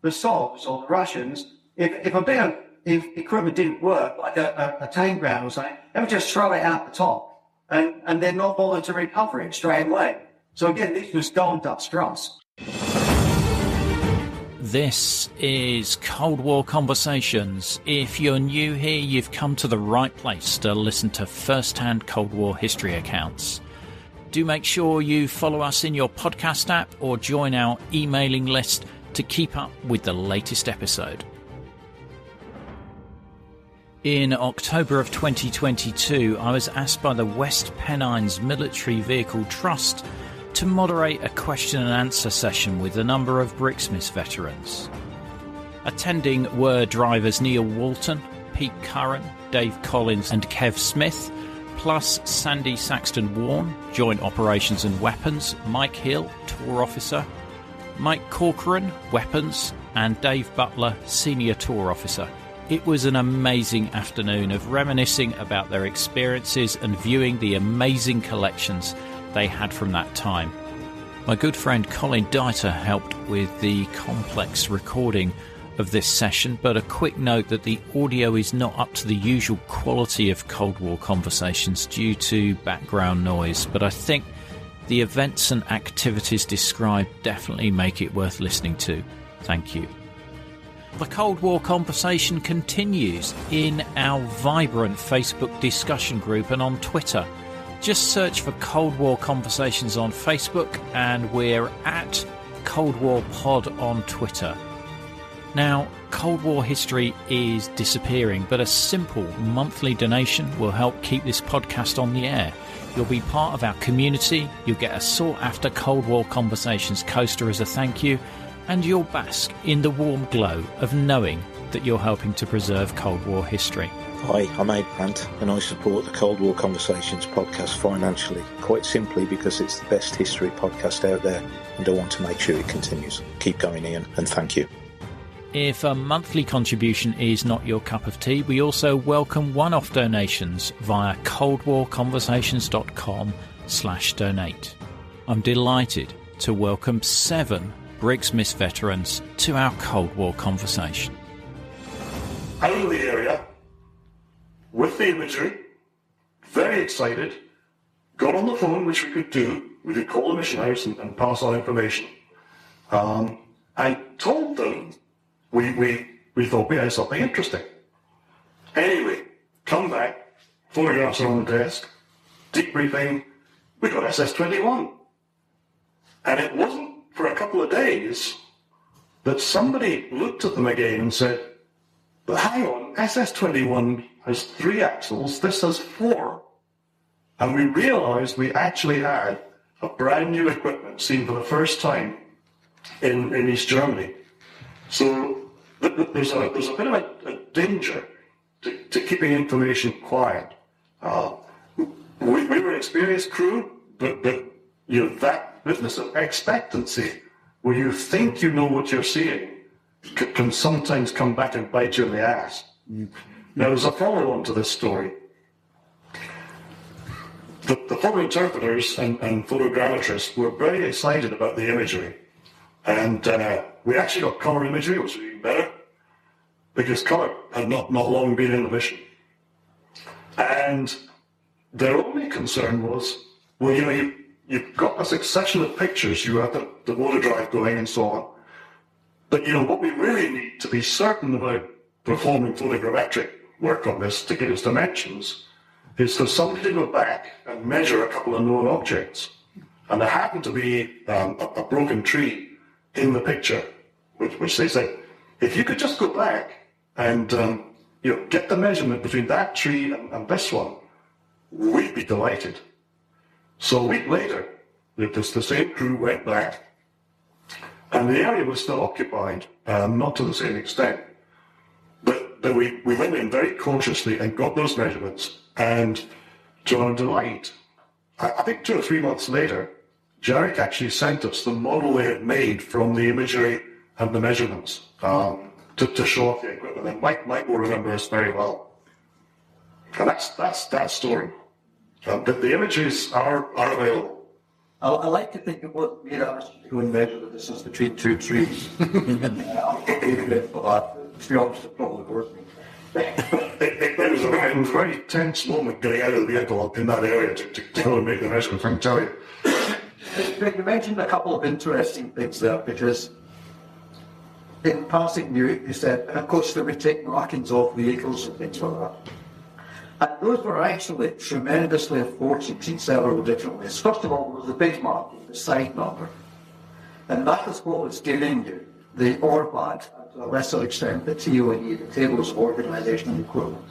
the Sovs or the Russians, if a bit of equipment didn't work, like a tank ground or something, they would just throw it out the top and they're not bothered to recover it straight away. So again, this was gold dust dross. This is Cold War Conversations. If you're new here, you've come to the right place to listen to first-hand Cold War history accounts. Do make sure you follow us in your podcast app or join our emailing list to keep up with the latest episode. In October of 2022, I was asked by the West Pennines Military Vehicle Trust to moderate a question and answer session with a number of BRIXMIS veterans. Attending were drivers Neil Walton, Pete Curran, Dave Collins and Kev Smith, plus Sandy Saxton-Warne, Joint Operations and Weapons, Mike Hill, Tour Officer, Mike Corcoran, Weapons, and Dave Butler, Senior Tour Officer. It was an amazing afternoon of reminiscing about their experiences and viewing the amazing collections they had from that time. My good friend Colin Dyter helped with the complex recording of this session, but a quick note that the audio is not up to the usual quality of Cold War Conversations due to background noise, but I think the events and activities described definitely make it worth listening to. Thank you. The Cold War Conversation continues in our vibrant Facebook discussion group and on Twitter. Just search for Cold War Conversations on Facebook and we're at Cold War Pod on Twitter. Now, Cold War history is disappearing, but a simple monthly donation will help keep this podcast on the air. You'll be part of our community, you'll get a sought-after Cold War Conversations coaster as a thank you, and you'll bask in the warm glow of knowing that you're helping to preserve Cold War history. Hi, I'm Abe Grant and I support the Cold War Conversations podcast financially, quite simply because it's the best history podcast out there and I want to make sure it continues. Keep going, Ian, and thank you. If a monthly contribution is not your cup of tea, we also welcome one-off donations via coldwarconversations.com/donate. I'm delighted to welcome 7 BRIXMIS veterans to our Cold War conversation. Out of the area, with the imagery, very excited, got on the phone, which we could do. We could call the mission house and pass on information. I told them we thought we had something interesting. Anyway, come back, photographs are on the desk, debriefing, we got SS-21. And it wasn't for a couple of days that somebody looked at them again and said, but hang on, SS-21 has 3 axles, this has 4. And we realized we actually had a brand new equipment seen for the first time in East Germany. So there's a bit of a danger to keeping information quiet. We were an experienced crew, but that witness of expectancy, where you think you know what you're seeing, can sometimes come back and bite you in the ass. Now, there's a follow-on to this story. The photo interpreters and photogrammetrists were very excited about the imagery. And we actually got colour imagery, which was even better, because colour had not long been in the mission. And their only concern was, well, you've got a succession of pictures, you have the motor drive going and so on. But, what we really need to be certain about performing photogrammetric work on this to get its dimensions is for somebody to go back and measure a couple of known objects. And there happened to be a broken tree in the picture, which they said, if you could just go back and get the measurement between that tree and this one, we'd be delighted. So a week later, the same crew went back, and the area was still occupied, not to the same extent. But we went in very cautiously and got those measurements, and to our delight, I think 2 or 3 months later, Jarek actually sent us the model they had made from the imagery and the measurements to show off the equipment. And Mike will remember this very well. And that's that story. The images are available. I like to think of what made us go and measure the distance between two trees. I'll get it for that. To be honest, it probably worked. It was a very tense moment getting out of the vehicle in that area to go and make the measurement, I can tell you. You mentioned a couple of interesting things there, because in passing you said, and of course they would take markings off vehicles and things like that. And those were actually tremendously important in several different ways. First of all, was the big marking, the side number. And that is what was giving you the ORBAD, to a lesser extent, the TOE, the Tables of Organisation and Equipment,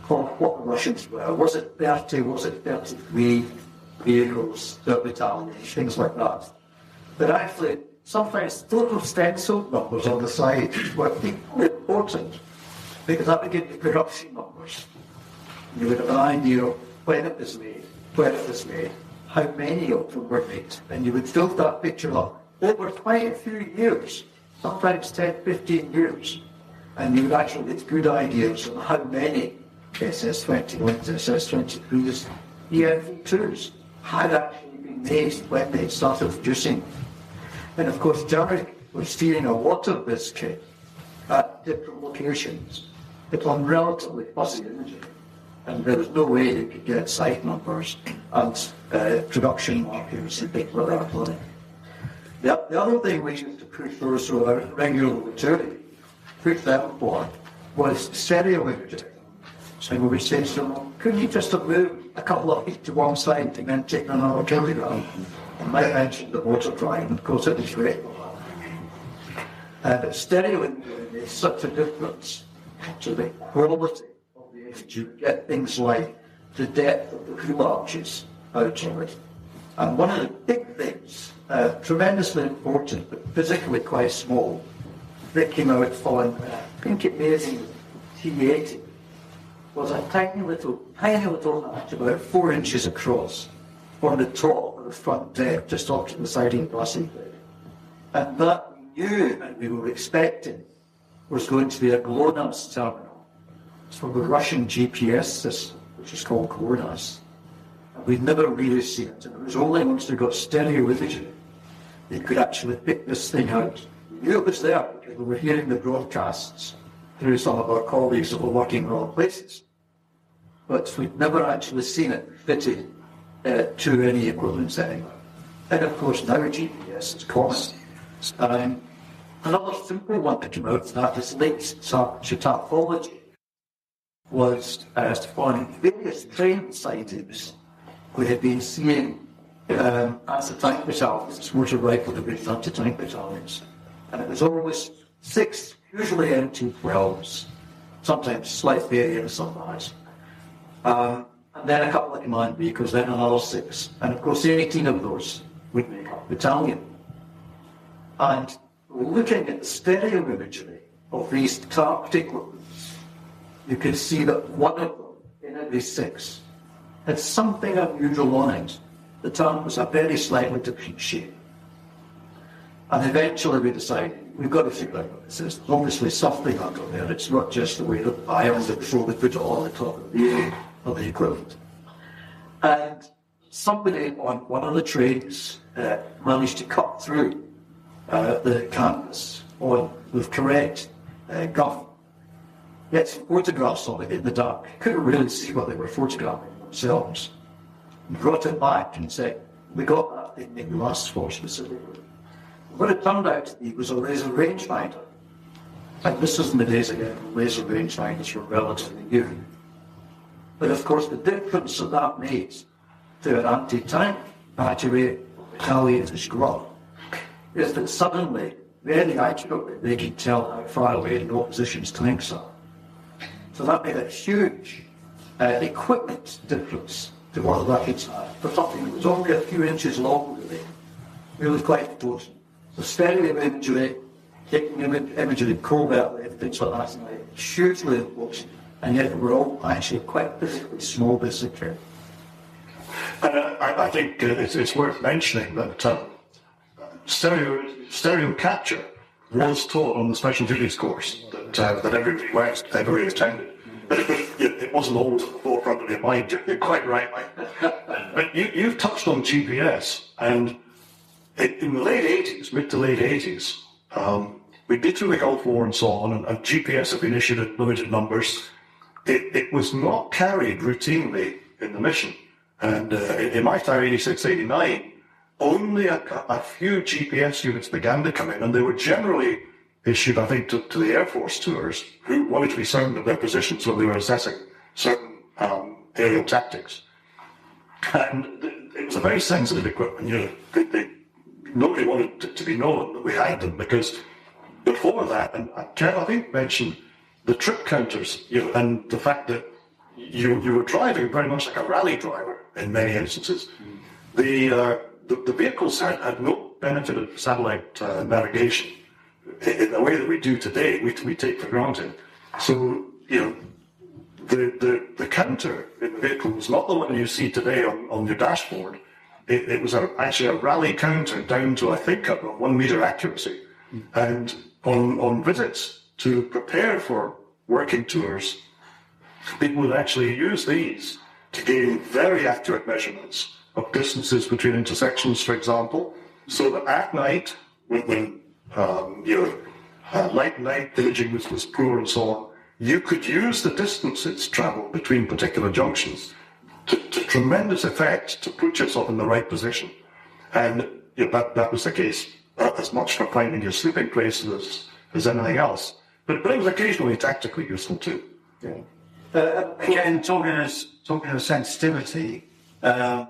for what the Russians were. Was it 30, was it 33 vehicles, 30 battalions, things like that. But actually, sometimes total stencil numbers on the side were equally important, because that would give you production numbers. You would have an idea of when it was made, how many of them were made, and you would build that picture up over quite a few years, sometimes 10, 15 years, and you would actually get good ideas on how many SS-21s, SS-23s, EMV2s had actually been made when they started producing. And of course, Germany was stealing a lot of this kit at different locations. It's on relatively fuzzy imagery, and there was no way you could get site numbers and production markers and things like that. The other thing we used to push those through our regular material, push them for, was stereo imagery. So we would say to them, couldn't you just have moved a couple of feet to one side and then take another kilogram? And I mentioned the motor drive, and of course it was great. But stereo imagery made such a difference to the quality of the image. You get things like the depth of the crew arches out of it. And one of the big things, tremendously important, but physically quite small, that came out following, I think it may have been T80, was a tiny little notch about 4 inches across on the top of the front deck, just off to the side of the glassing bed. And that we knew and we were expecting was going to be a GLONASS terminal. It's for the Russian GPS system, which is called GLONASS. And we'd never really seen it, and it was only once they got stereo imagery they could actually pick this thing out. We knew it was there because we were hearing the broadcasts through some of our colleagues that were working in other places. But we'd never actually seen it fitted to any equipment setting. And of course now GPS is common. Another simple one that came out of that is linked to topology, was on various train sightings we had been seeing as the tank battalions, motor rifle division anti-tank battalions. And it was always 6, usually MT-12s, sometimes slight variants of that. And then a couple of command vehicles, then another 6. And of course 18 of those would make up a battalion. And looking at the stereo imagery of these target equipments, you could see that one of them in every 6 had something unusual on it. The tank was a very slightly different shape. And eventually we decided, we've got to figure out what this is. There's obviously something under there. It's not just the way that irons that before they put it on the top of the equipment. And somebody on one of the trains managed to cut through the canvas with correct guff. Get some photographs of it in the dark. Couldn't really see what they were photographing themselves. Brought it back and said, we got that thing in the last force specifically. What it turned out to be was a laser rangefinder. And this was in the days again, laser rangefinders were relatively new. But of course the difference that made to an anti-tank battery battalion as Scrub is that suddenly, very accurately, they could tell how far away the opposition's tanks are. So that made a huge equipment difference to what the Russians had for something that was only a few inches long, really quite important. The stereo imagery, taking imagery covertly, things like that, hugely important, and yet we're all actually quite physically small bits of kit. And I think it's worth mentioning that stereo capture was taught on the special duties course that everybody attended. it wasn't always at the forefront of your mind. You're quite right, Mike. But you've touched on GPS, and in the late 80s, mid to late 80s, we'd been through the Gulf War and so on, and GPS had been issued at limited numbers. It was not carried routinely in the mission. And in my time, 86, 89, only a few GPS units began to come in, and they were generally issued, I think, to the Air Force tours, who wanted to be certain of their positions when they were assessing certain aerial tactics. And it was a very sensitive equipment. Nobody wanted it to be known that we had them, because before that, and Jeff, I think, mentioned the trip counters, and the fact that you were driving very much like a rally driver in many instances. The vehicles had no benefit of satellite navigation in the way that we do today. We take for granted. So the counter in the vehicle was not the one you see today on your dashboard. It was actually a rally counter down to, I think, a 1 meter accuracy. And on visits to prepare for working tours, people would actually use these to gain very accurate measurements of distances between intersections, for example, so that at night, when light night imaging was poor and so on, you could use the distances traveled between particular junctions to tremendous effect to put yourself in the right position. And that was the case as much for finding your sleeping places as anything else. But it was occasionally tactically useful too. Yeah. Again, talking of sensitivity, and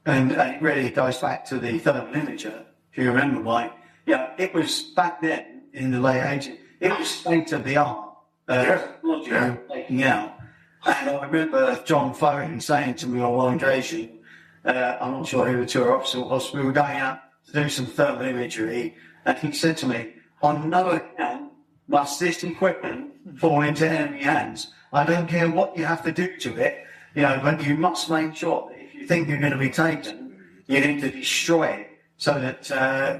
it really goes back to the thermal imager, if you remember, Mike. Yeah, it was back then in the late 80s. It was state of the art. Technology we were taking out. And I remember John Foran saying to me on one occasion, I'm not sure who the tour officer was, we were going out to do some thermal imagery, and he said to me, on no account must this equipment fall into enemy hands. I don't care what you have to do to it, but you must make sure that if you think you're going to be taken, you need to destroy it so that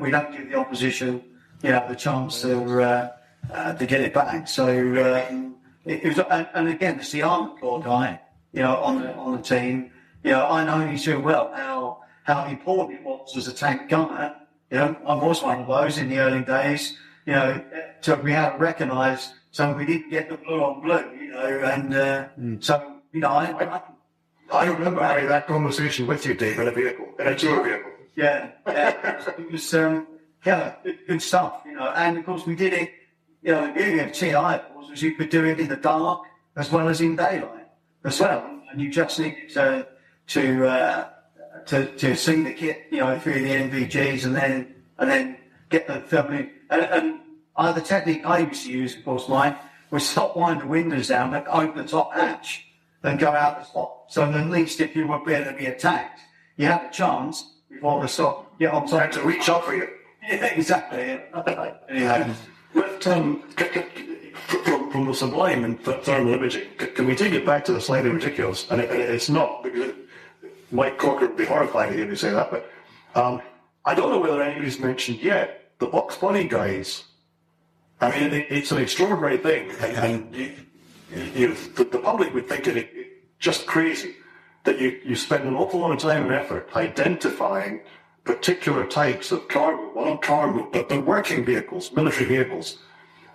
we don't give the opposition, the chance to get it back. So it was, and again, it's the Armored Corps guy, on the team. I know only too well how important it was as a tank gunner. I was one of those in the early days. To be able to recognise, so we didn't get the blue on blue, and so I remember having that conversation with you, Dave, in a tour vehicle. Yeah, it was good stuff, and of course we did it. The beauty of TI was you could do it in the dark as well as in daylight as well, and you just needed to see the kit, through the NVGs, and then get the thermal. And the technique I used to use, of course, mine was stop wind the windows down, but open the top hatch and go out the top. So at least if you were going to be attacked, you had a chance before the stop. Get on top to reach up for you. Yeah, exactly. Anyway, but from the sublime and thermal imaging, can we take it back to the slightly ridiculous? And it's not, because Mike Corcoran would be horrified to hear me say that, but I don't know whether anybody's mentioned yet the box bunny guys. I mean, it's an extraordinary thing, and the public would think it just crazy that you spend an awful lot of time and effort identifying particular types of cargo, well, not cargo, but the working vehicles, military vehicles.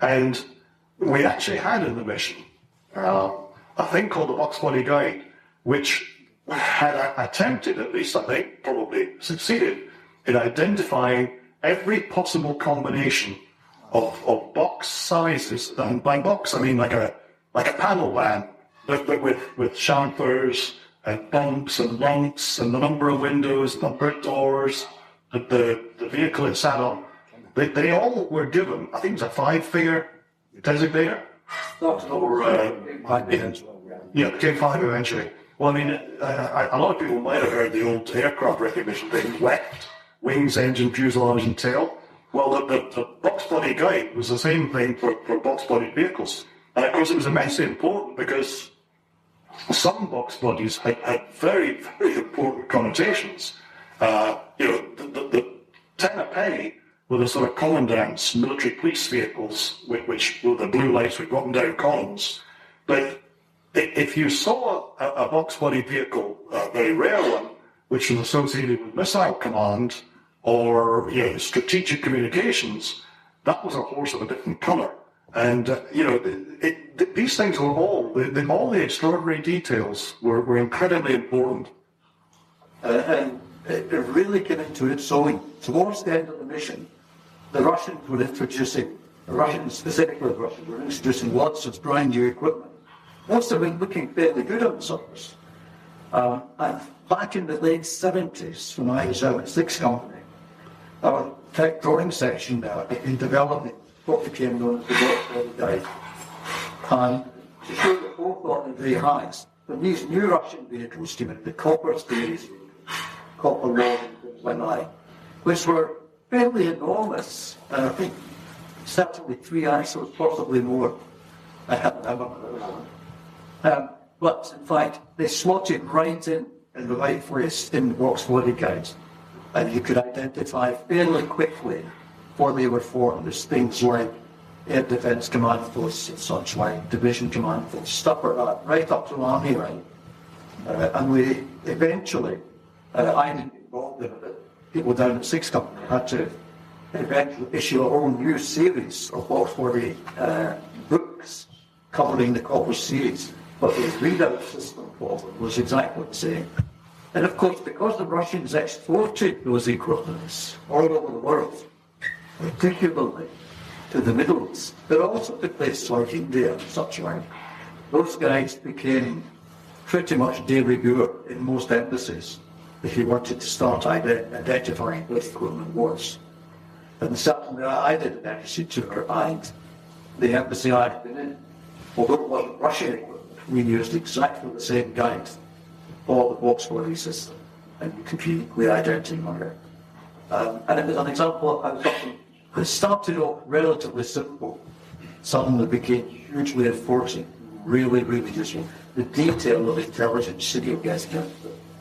And we actually had in the mission a thing called the Box Bunny Guide, which had attempted, at least I think, probably succeeded in identifying every possible combination of box sizes, and by box I mean like a panel van, but with chamfers and bumps and lumps and the number of windows, number of doors that the vehicle had sat on. They all were given, I think it was a 5-figure designator. It became 5 eventually. Well, I mean, a lot of people might have heard the old aircraft recognition thing, left, wings, engine, fuselage, and tail. Well, the box body guide was the same thing for box body vehicles. And of course, it was immensely important because some box bodies had very, very important connotations. The 10 a penny were the sort of commandant's military police vehicles, which were the blue lights with button down columns. But if you saw a box-body vehicle, a very rare one, which was associated with missile command or strategic communications, that was a horse of a different colour. And these things were all the extraordinary details were incredibly important. And it really came into it. So towards the end of the mission, the Russians, specifically the Russians, were introducing lots of brand new equipment. Most of it looking fairly good on the surface. And back in the late 70s, when I was out at Six Company, our tech drawing section in developing what became known as the Butler guide. And to show the forethought and very highs, when these new Russian vehicles came in, the copper series, copper Walton, things like that, which were fairly enormous. I think certainly 3 axles, possibly more. I haven't ever heard of them. But in fact, they slotted right in the right place in the box body guides. And you could identify fairly quickly what they were for. There's things like Air Defence Command Posts and such like Division Command Posts, stuff like that, right up to Army line. And we eventually, I didn't get involved in it, but people down at Six Company had to eventually issue our own new series of box body books covering the copper series. But the readout system for them was exactly the same. And of course, because the Russians exported those equipments all over the world, particularly to the Middle East, but also to places like India and such like, those guys became pretty much de rigueur in most embassies if you wanted to start identifying what equipment was. And certainly I did an embassy tour, and the embassy I'd been in, although it wasn't Russian equipment, we used exactly the same guide for the box body system, and you could uniquely identify it. And it was an example of something that started off relatively simple, something that became hugely enforcing, really, really useful. The detail of intelligence signal getting it.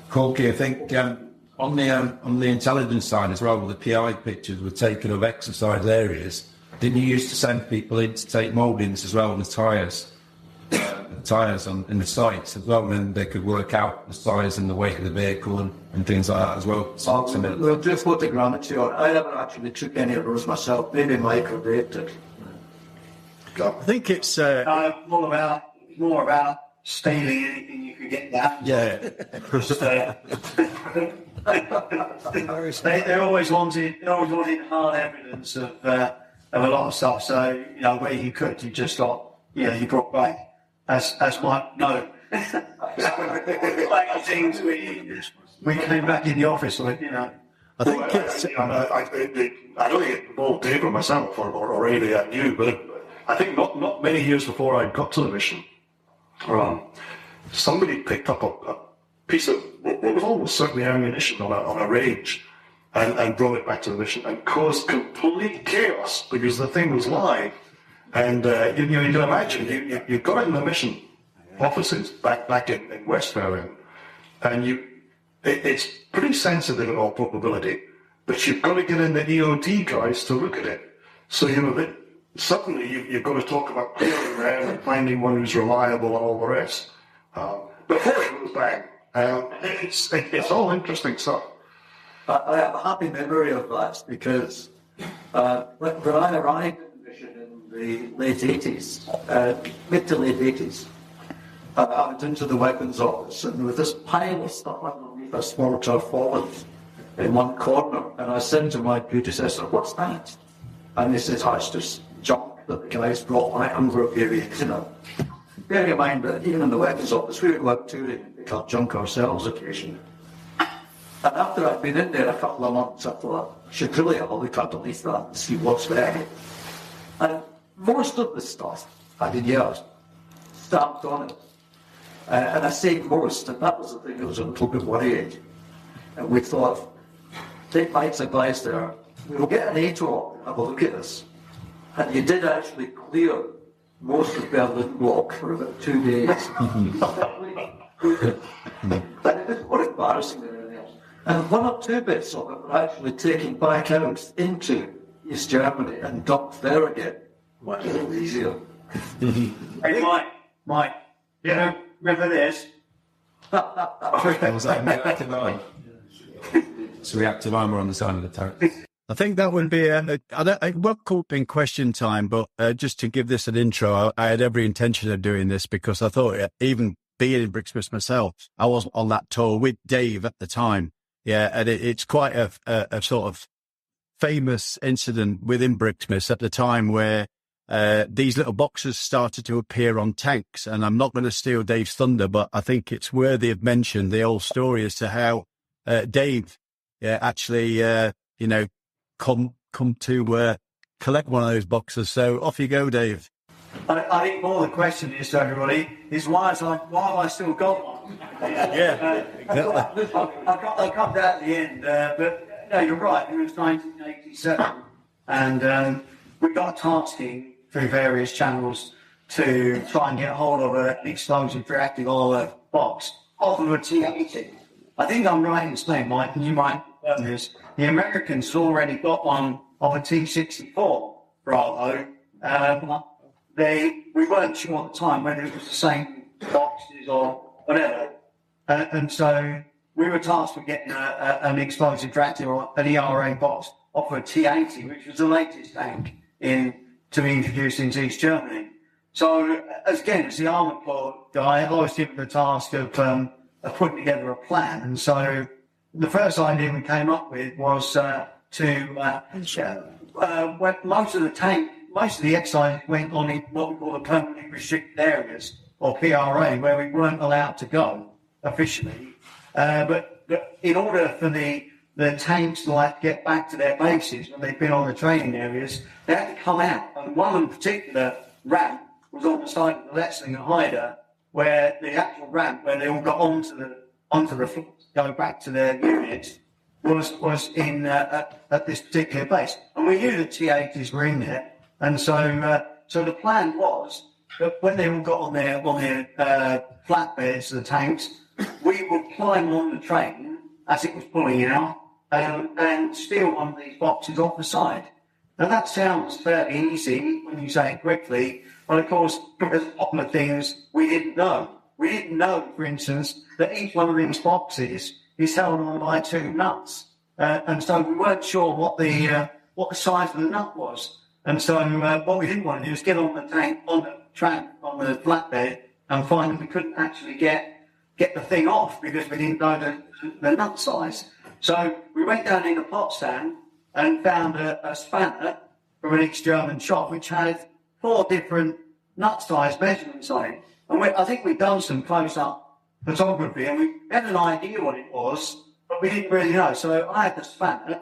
Corky, I think on the intelligence side as well, the PI pictures were taken of exercise areas. Didn't you used to send people in to take mouldings as well, the tyres? In the sites as well, and then they could work out the size and the weight of the vehicle and things like that as well. We'll do photogrammetry on. I never actually took any of those myself. Maybe Michael did. I think it's more about stealing anything you could get that. yeah. They're always wanting hard evidence of a lot of stuff. So where you could, you just got you brought back. As Mike, no. Like things we came back in the office, I think it's. I don't get involved deeper myself, or really I knew, but I think not many years before I got to the mission, somebody picked up a piece of what was almost certainly ammunition on a range, and brought it back to the mission and caused complete chaos because the thing was live. And you can imagine you've got it in the mission offices back in West Berlin, and it's pretty sensitive in all probability, but you've got to get in the EOD guys to look at it. So suddenly you've got to talk about clearing around and finding one who's reliable and all the rest. Before it goes bang, it's all interesting stuff. I have a happy memory of that because when I arrived the late 80s, mid to late 80s, I went into the weapons office and there was this pile of stuff underneath a mortar fallen in one corner, and I said to my predecessor, "What's that?" And he said, "Oh, it's just junk that the guys brought back over periods, Bearing in mind that even in the weapons office, we would go out touring and pick up junk ourselves occasionally. And after I'd been in there a couple of months, I thought, I should really have a look underneath that and see what's there. And most of the stuff had been years stamped on it. And I say most, and that was the thing that was a little bit worrying. And we thought, take Mike's advice there, we'll get an ATO and have a look at this. And you did actually clear most of Berlin block for about 2 days. But it was more embarrassing than anything else. And 1 or 2 bits of it were actually taken back out into East Germany and dumped there again. Wow. A little easier. Hey, Mike, Yeah, remember this? Was that a reactive arm? It's a reactive armour on the side of the turret. I think that would be it won't call it in question time, but just to give this an intro, I had every intention of doing this because I thought, even being in BRIXMIS myself, I wasn't on that tour with Dave at the time. Yeah, and it's quite a sort of famous incident within BRIXMIS at the time where these little boxes started to appear on tanks. And I'm not going to steal Dave's thunder, but I think it's worthy of mention, the old story as to how Dave actually, come to collect one of those boxes. So off you go, Dave. I think more the question is to everybody is why have I still got one? Yeah, exactly. I'll come down at the end, but no, you're right. It was 1987, and we got tasking through various channels to try and get hold of an explosive reactive oil box off of a T-80. I think I'm right in saying, Mike, and you might know this, the Americans had already got one of a T-64 Bravo. We weren't sure at the time whether it was the same boxes or whatever. And so we were tasked with getting an explosive reactor or an ERA box off a T-80, which was the latest tank to be introduced into East Germany. So, as the Armour Corps guy, I was given the task of putting together a plan. And so the first idea we came up with was most of the exercise went on in what we call the permanently restricted areas, or PRA, where we weren't allowed to go officially. But in order for the tanks to get back to their bases when they've been on the training areas, they had to come out. And one in particular ramp was on the side of the Letzlinger Hyder, where the actual ramp, where they all got onto the floor to go back to their units, was in at this particular base. And we knew the T-80s were in there. And so the plan was that when they all got on their flatbeds, the tanks, we would climb on the train as it was pulling out and steal one of these boxes off the side. Now that sounds fairly easy when you say it quickly, but of course there's a couple of things we didn't know. We didn't know, for instance, that each one of these boxes is held on by two nuts, and so we weren't sure what the size of the nut was. And so what we didn't want to do was get on the tank, on the track, on the flatbed, and find that we couldn't actually get the thing off because we didn't know the nut size. So we went down in the Potsdam and found a spanner from an East German shop which had 4 different nut size measurements on it. And I think we'd done some close-up photography and we had an idea what it was, but we didn't really know. So I had the spanner,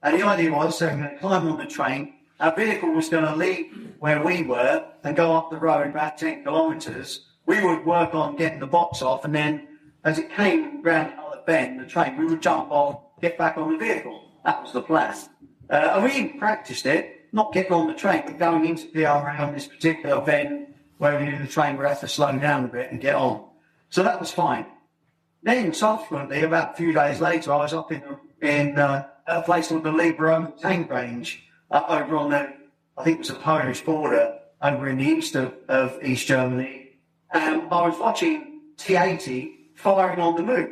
and the idea was that we're going to climb on the train. Our vehicle was going to leave where we were and go up the road about 10 kilometres. We would work on getting the box off, and then as it came round another bend, the train, we would jump off, get back on the vehicle. That was the plan. And we even practiced it, not getting on the train, but going into PRA on this particular bend where we knew the train would have to slow down a bit and get on. So that was fine. Then subsequently, about a few days later, I was up in a place called the Libro Tank Range, up over on the, I think it was the Polish border, over in the east of East Germany. And I was watching T-80 firing on the move,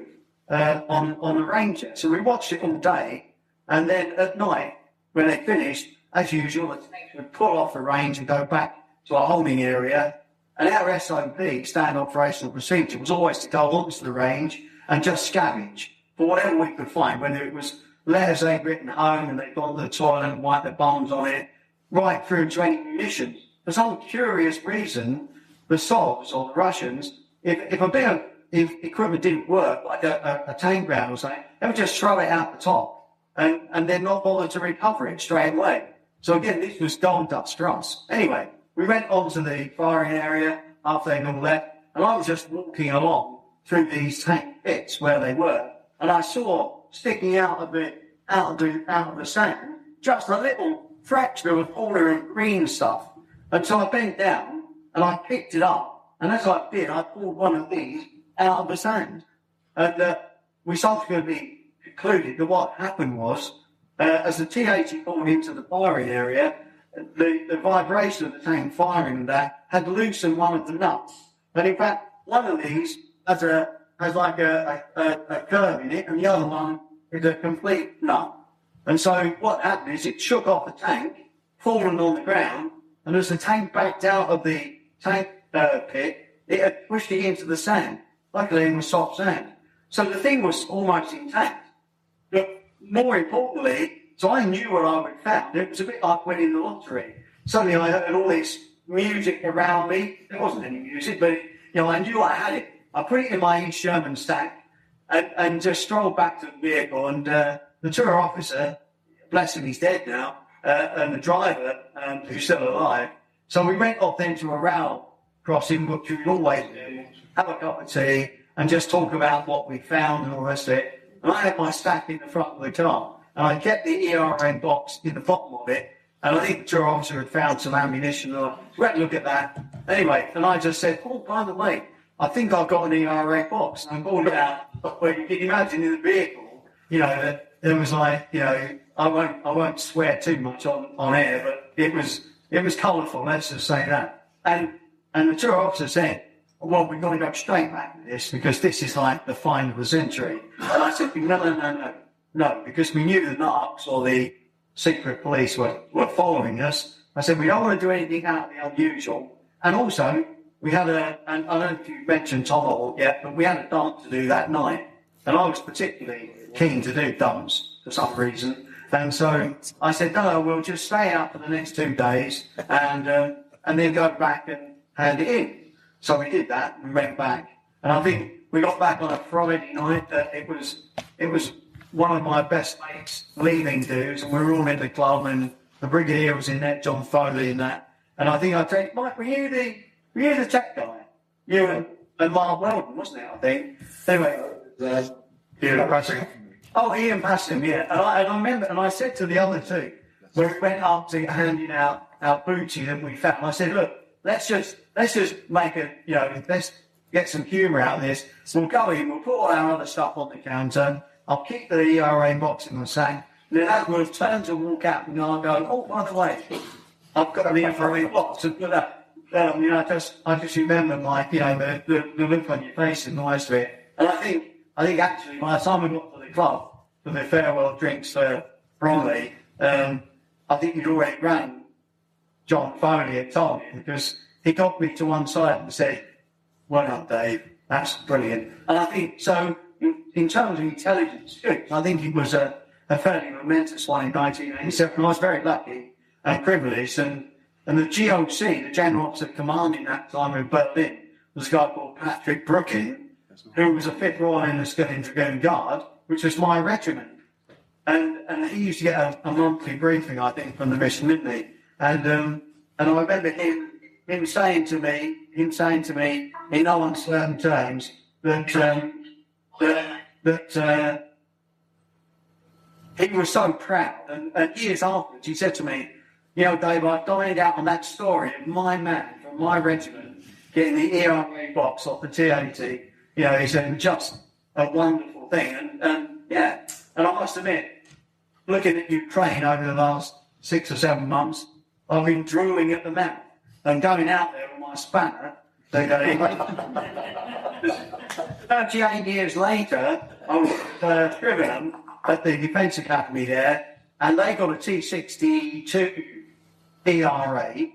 on the Ranger. So we watched it all day, and then at night, when they finished, as usual, the tanks would pull off the range and go back to our holding area. And our SOP, standard operational procedure, was always to go onto the range and just scavenge for whatever we could find, whether it was letters they'd written home and they'd gone to the toilet and wiped their bums on it, right through to any munitions. For some curious reason, the Sovs or the Russians, if a bit of equipment didn't work, like a tank ground or something, they would just throw it out the top and then not bother to recover it straight away. So again, this was gold dust for us. Anyway, we went on to the firing area after they'd all left, and I was just walking along through these tank pits where they were, and I saw sticking out of the sand just a little fracture of powder and green stuff. And so I bent down and I picked it up, and as I did, I pulled one of these out of the sand. And we subsequently concluded that what happened was, as the T-80 pulled into the firing area, the vibration of the tank firing that had loosened one of the nuts. And in fact, one of these has like a curve in it, and the other one is a complete nut. And so what happened is it shook off the tank, fallen on the ground, and as the tank backed out of the tank pit, it had pushed it into the sand. Luckily, it was soft sand. So the thing was almost intact. But more importantly, so I knew what I would found. It was a bit like winning the lottery. Suddenly I heard all this music around me. There wasn't any music, but I knew I had it. I put it in my East Sherman stack and just strolled back to the vehicle. And the tour officer, bless him, he's dead now, and the driver, who's still alive. So we went off then to a rail crossing, which we always do, have a cup of tea, and just talk about what we found and all the rest of it. And I had my stack in the front of the car, and I kept the ERA box in the bottom of it, and I think the tour officer had found some ammunition, and I went to look at that. Anyway, and I just said, oh, by the way, I think I've got an ERA box. And I pulled it out, where you can imagine in the vehicle, that there was like, I won't swear too much on air, but it was colourful, let's just say that. And the tour officer said, well, we've got to go straight back to this because this is like the find of the century. And I said, no, because we knew the narcs or the secret police were following us. I said, we don't want to do anything out of the unusual. And also, we had and I don't know if you mentioned Tom Evoque yet, but we had a dump to do that night. And I was particularly keen to do dumps for some reason. And so I said, no, we'll just stay out for the next 2 days and then go back and hand it in. So we did that and went back. And I think we got back on a Friday night. It was one of my best mates leaving dues, and we were all in the club, and the brigadier was in there, John Foley and that. And I think I said, Mike, were you the tech guy? You and Mark Walton, wasn't it, I think? Anyway, Ian Passing. Oh, Ian Passing, yeah. And I remember, and I said to the other two, when we went up to handing out our booty that we found, I said, look, let's just make let's get some humour out of this. So we'll go in, we'll put all our other stuff on the counter, I'll keep the ERA box in the sack, and then as we'll turn to walk out, and I'll go, oh, by the way, I've got the ERA box, and I just remember, Mike, the look on your face and the rest of it. And I think actually, by the time we got to the club for the farewell drinks for Bromley, I think we'd already rang John Foley and Tom because he got me to one side and said, well done, Dave, that's brilliant. And I think, so in terms of intelligence, I think it was a fairly momentous one in 1987. I was very lucky and privileged, and the GOC, the General Officer Commanding that time in Berlin, was a guy called Patrick Brooking, who was a 5th Royal Enlisted Dragoon Guard, which was my regiment. And he used to get a monthly briefing, I think, from the mission, didn't he? And I remember him saying to me in no uncertain terms that he was so proud. And years afterwards, he said to me, Dave, I dined out on that story of my man from my regiment getting the ERA box off the T-80. He said, just a wonderful thing. And I must admit, looking at Ukraine over the last 6 or 7 months, I've been drooling at the map and going out there with my spanner. 38 years later, I was at Curran at the Defence Academy there, and they got a T-62 ERA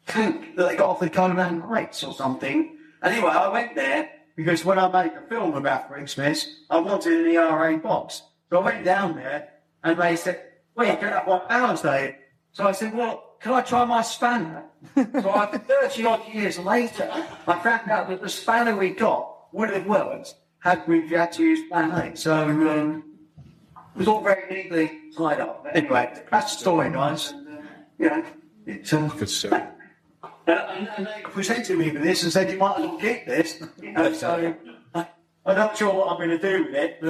tank that they got off the Conan rates or something. Anyway, I went there because when I made a film about BRIXMIS, I wanted an ERA box. So I went down there, and they said, well, you can have 1 pound, Dave. So I said, well, can I try my spanner? So 30-odd years later, I found out that the spanner we got would have worked had we had to use Plan A. So it was all very neatly tied up. But anyway, that's the story, guys. And they presented me with this and said, you might as well keep this. So I'm not sure what I'm going to do with it, but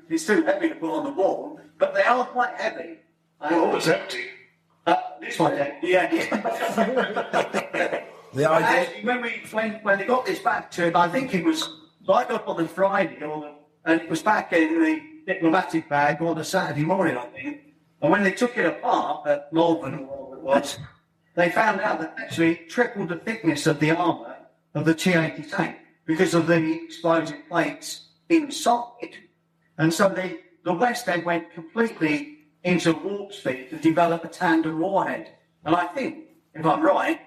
it's too heavy to put on the wall. But they are quite heavy. Oh, it's empty. This one, yeah. The idea. Actually, when they got this back to it, I think it was. So I got on the Friday, and it was back in the diplomatic bag on the Saturday morning, I think. And when they took it apart at Malvern or whatever it was, they found out that actually tripled the thickness of the armour of the T-80 tank. because of the explosive plates inside. And so the West then went completely into warp speed to develop a tandem warhead. And I think, if I'm right,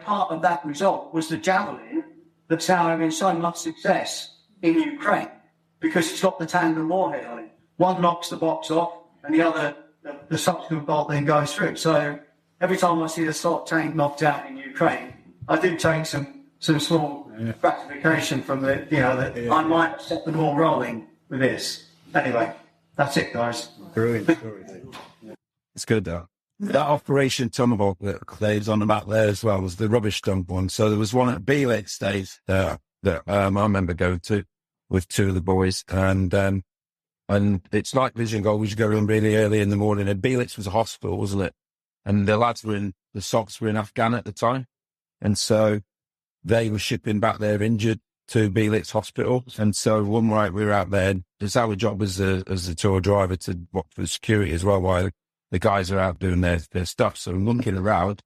part of that result was the Javelin that's having so much success in Ukraine, because it's got the tandem warhead on it. One knocks the box off, and the other, the subsequent bolt then goes through. So every time I see the SOT tank knocked out in Ukraine, I do take some small gratification from that I might set them all rolling with this. Anyway, that's it, guys. Brilliant. It's good, though. That Operation Tom Evoque that Dave's on about there as well was the rubbish dump one. So there was one at Belitz days that I remember going to with two of the boys, and it's like Vision Goal. We should go in really early in the morning. And Belitz was a hospital, wasn't it? And the lads the Sox were in Afghan at the time, and so they were shipping back their injured to Belitz Hospital. And so one night we were out there, and it's our job as a tour driver to watch for security as well while the guys are out doing their stuff. So I'm looking around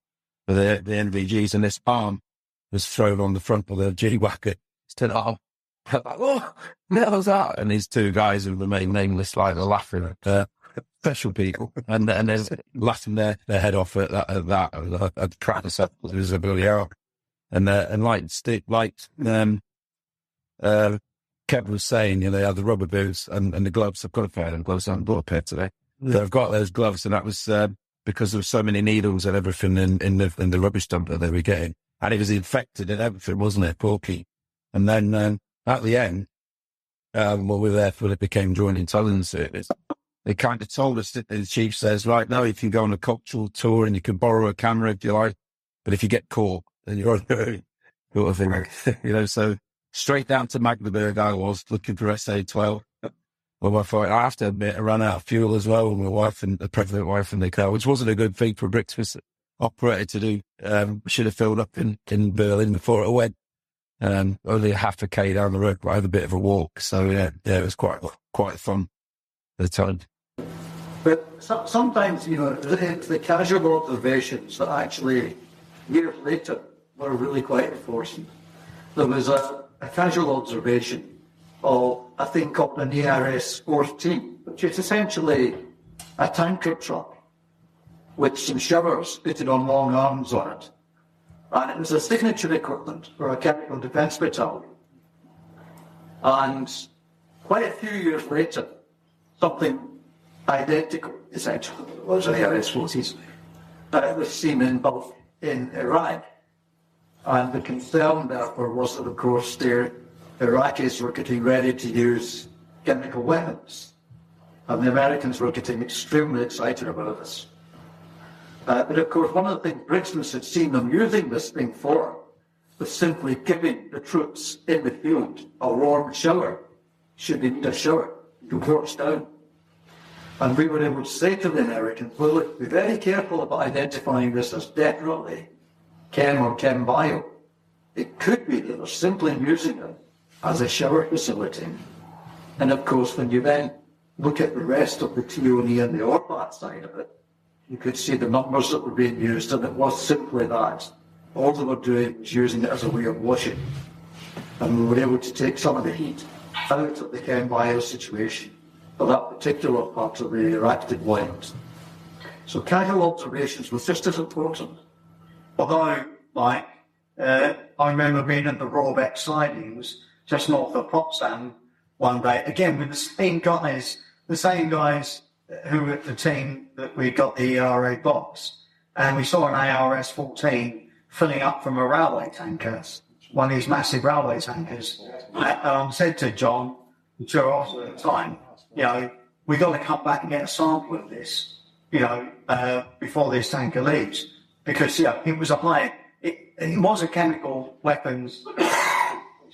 for the NVGs, and this arm was thrown on the front of the G-Wagon. Instead of, I'm like, oh, what was that? And these two guys who remain nameless, like, are laughing at special people, and they're laughing their head off at that. I'd crack myself with visibility out. And Kev was saying, they had the rubber boots and the gloves. I've got a pair of gloves. I haven't bought a pair today. So I've got those gloves, and that was because there were so many needles and everything in the rubbish dump that they were getting, and it was infected and everything, wasn't it, Porky? And then at the end, when we were there for it became Joint Intelligence Service, they kind of told us that the chief says, right, now you can go on a cultural tour and you can borrow a camera if you like, but if you get caught, then you're on your own, sort of thing. So straight down to Magdeburg I was, looking for SA-12. Well, I have to admit, I ran out of fuel as well with my wife and the pregnant wife in the car, which wasn't a good thing for a BRIXMIS operator to do. Should have filled up in Berlin before it went. Only a half a K down the road, but I had a bit of a walk. So yeah, it was quite fun at the time. But sometimes, the casual observations that actually years later were really quite enforcing. There was a casual observation of a thing called an ERS-14, which is essentially a tanker truck with some showers fitted on long arms on it. And it was a signature equipment for a chemical defence battalion. And quite a few years later, something identical, essentially, was an ERS-14. It was seen in both in Iraq. And the concern, therefore, was that, of course, the Iraqis were getting ready to use chemical weapons. And the Americans were getting extremely excited about this. But, of course, one of the things BRIXMIS had seen them using this thing for was simply giving the troops in the field a warm shower, should they need a shower, to cool down. And we were able to say to the Americans, well, look, be very careful about identifying this as definitely chem or chem bio. It could be that they're simply using it as a shower facility. And of course, when you then look at the rest of the TOE and the ORPAT side of it, you could see the numbers that were being used, and it was simply that. All they were doing was using it as a way of washing. And we were able to take some of the heat out of the chem bio situation for that particular part of the Iraq deployment. So casual observations was just as important. Although, I remember being at the Rawbeck sidings just north of Potsdam one day, again with the same guys who were the team that we got the ERA box, and we saw an ARS-14 filling up from a railway tanker, one of these massive railway tankers. And said to John, the tour officer at the time, we got to come back and get a sample of this, before this tanker leaves, because it was it was a chemical weapons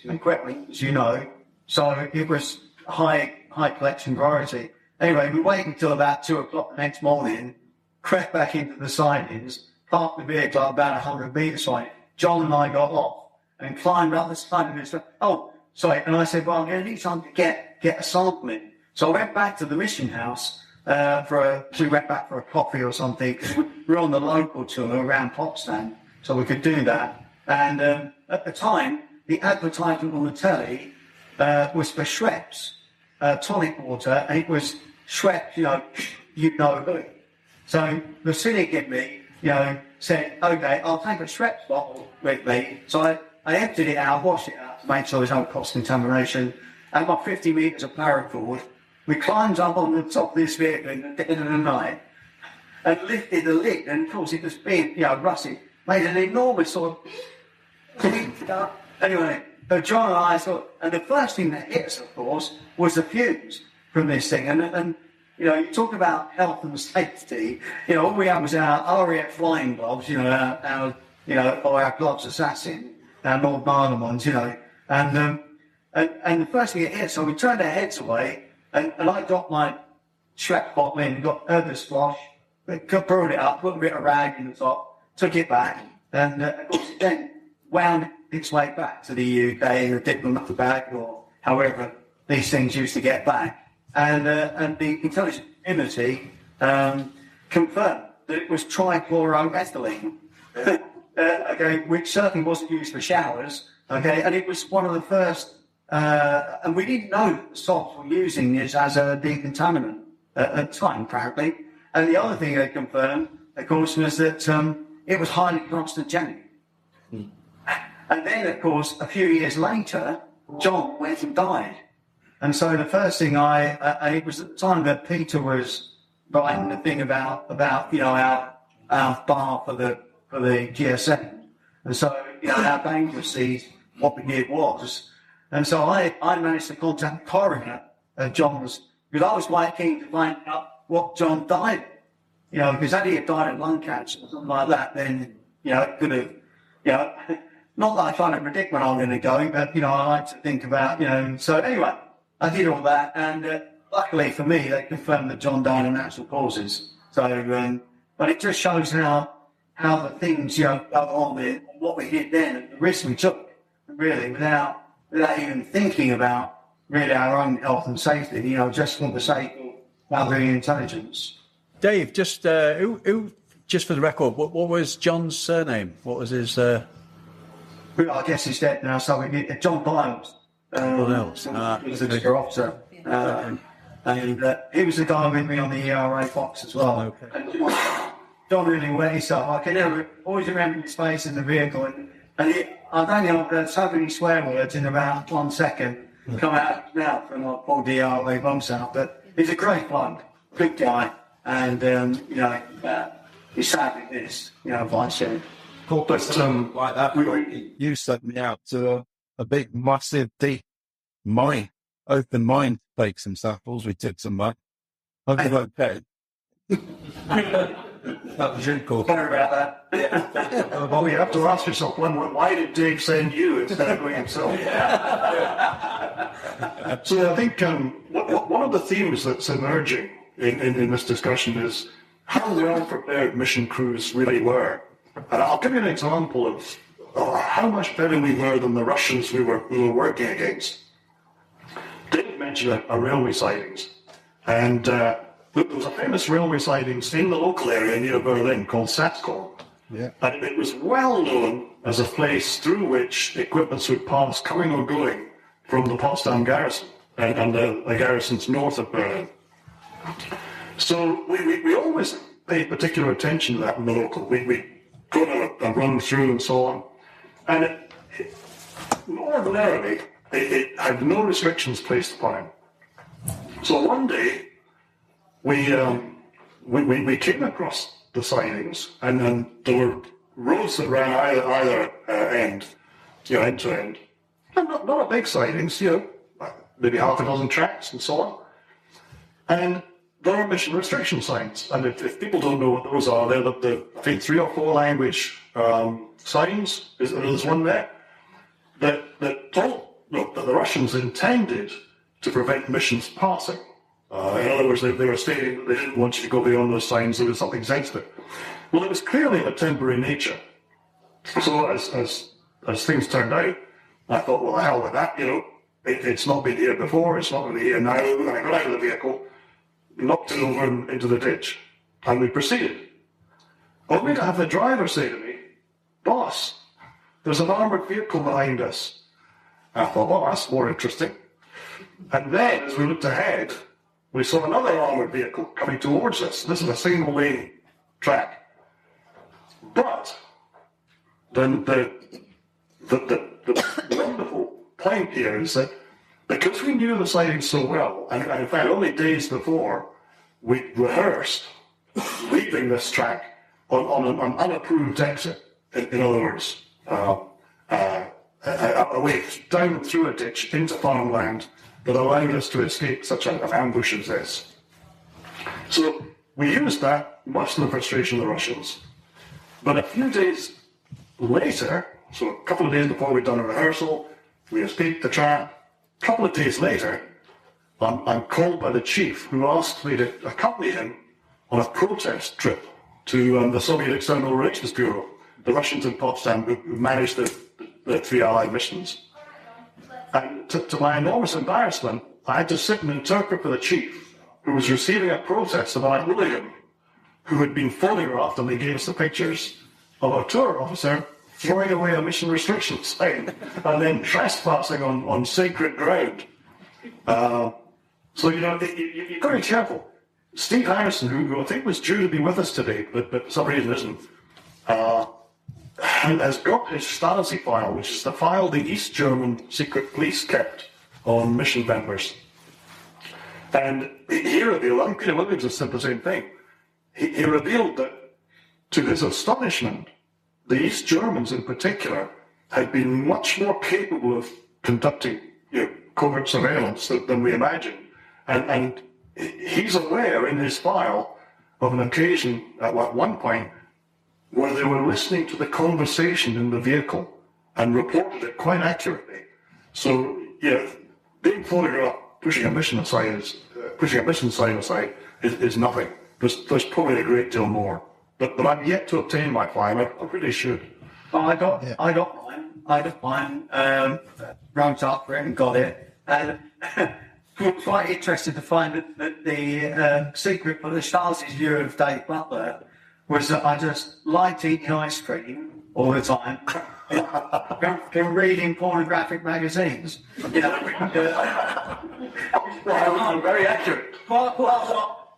equipment, as you know, so it was high collection priority. Anyway, we waited until about 2 o'clock the next morning, crept back into the sidings, parked the vehicle about 100 metres away. John and I got off and climbed up the side of this. And I said, well, I'm going to need time to get a sample in. So I went back to the mission house we went back for a coffee or something. We were on the local tour around Potsdam, so we could do that. And at the time, the advertisement on the telly was for Schweppes tonic water, and it was Schweppes, you know who. So the cynic in me, said, okay, I'll take a Schweppes bottle with me. So I emptied it out, washed it out to make sure there's no cross-contamination, and got 50 metres of paracord. We climbed up on the top of this vehicle in the dead of the night and lifted the lid, and of course it was being, rusty, made an enormous sort of... Anyway, so John and I thought, and the first thing that hit us, of course, was the fumes from this thing. And you talk about health and safety, all we had was our RAF flying gloves, our gloves assassin, our Northern Ireland ones, and the first thing it hit, so we turned our heads away, and I got my Schweppes bottle in, got the splosh, brought it up, put a bit of rag in the top, took it back, and of course it then wound its way back to the UK in a diplomat bag, or however these things used to get back. And the intelligence community confirmed that it was trichloroethylene, which certainly wasn't used for showers, and it was one of the first, and we didn't know that the salts were using this as a decontaminant at the time, apparently. And the other thing they confirmed, of course, was that it was highly carcinogenic. And then, of course, a few years later, John went and died. And so the first thing it was at the time that Peter was writing the thing about our bar for the GSM. And so, our bankruptcy, what we did was. And so I managed to contact Corcoran at John's, because I was quite keen to find out what John died of. Because had he had died of lung cancer or something like that, then, it could have, not that I try to predict when I'm going to go, but, I like to think about, So anyway, I did all that, and luckily for me, they confirmed that John died of natural causes. So, but it just shows how the things, go on with what we did then, and the risks we took, really, without even thinking about really our own health and safety, just for the sake of our intelligence. Dave, just who, just for the record, what was John's surname? What was his? I guess he's dead now. So John Biles. He was a bigger officer, and he was the guy with me on the ERA Fox as well. Okay. And John really wet himself. I can always remember his face in the vehicle, and I don't think I've heard so many swear words in about 1 second come out now from my poor DRA bumps out. But he's a great bloke, good guy, and he's sad with this, by saying. But like that, you sent me out to a big, massive, deep mine, open mine to take some samples. We took some mine. I was okay. That was your call. Sorry about that. Well, you have to ask yourself, why did Dave send you instead of doing himself? So I think one of the themes that's emerging in this discussion is how well prepared mission crews really were. And I'll give you an example of how much better we were than the Russians we were working against. Dave mentioned a railway sidings, and there was a famous railway sidings in the local area near Berlin called Saxton-Warne. Yeah. And it was well known as a place through which equipments would pass coming or going from the Potsdam garrison and the garrisons north of Berlin. So we always paid particular attention to that in the local. We go to a run through and so on. And ordinarily, it had no restrictions placed upon it. So one day, we came across the sidings, and then there were roads that ran either end, end to end. And not a big sidings, maybe half a dozen tracks and so on. And there are mission restriction signs, and if people don't know what those are, they're I think 3 or 4 language signs. There's one there that told that the Russians intended to prevent missions passing. In other words, they were stating that they didn't want you to go beyond those signs. There was something against it. Well, it was clearly of a temporary nature. So as things turned out, I thought, well, the hell with that. It's not been here before. It's not going to be here now. We're going to go out of the vehicle, knocked it over into the ditch, and we proceeded. Only to have the driver say to me, "Boss, there's an armoured vehicle behind us. I thought, well, that's more interesting. And then, as we looked ahead, we saw another armoured vehicle coming towards us. This is a single lane track. But then the wonderful point here is that because we knew the sidings so well, and in fact only days before, we rehearsed leaving this track on an unapproved exit, in other words, away down through a ditch into farmland that allowed us to escape such an ambush as this. So we used that, much to the frustration of the Russians. But a few days later, so a couple of days before we'd done a rehearsal, we escaped the trap. A couple of days later, I'm called by the chief, who asked me to accompany him on a protest trip to the Soviet External Relations Bureau, the Russians in Potsdam who managed the three Allied missions. And to my enormous embarrassment, I had to sit and interpret for the chief, who was receiving a protest about a hooligan who had been photographed, and they gave us the pictures of a tour officer throwing away a mission restriction sign and then trespassing on sacred ground. So, you've got to be careful. Steve Harrison, who I think was due to be with us today, but for some reason isn't, has got his Stasi file, which is the file the East German secret police kept on mission members. And he revealed, I think Peter Williams has said the same thing, he revealed that, to his astonishment, the East Germans in particular had been much more capable of conducting covert surveillance than we imagined. And he's aware in his file of an occasion at one point where they were listening to the conversation in the vehicle and reported it quite accurately. So, being photographed pushing a mission sign aside is nothing. There's probably a great deal more. But I've yet to obtain my file. I really should. Well, I got mine. Wrote up for it and got it. And I was quite interested to find that the secret for the Stasi's view of Dave Butler was that I just liked eating ice cream all the time, and reading pornographic magazines. Very accurate.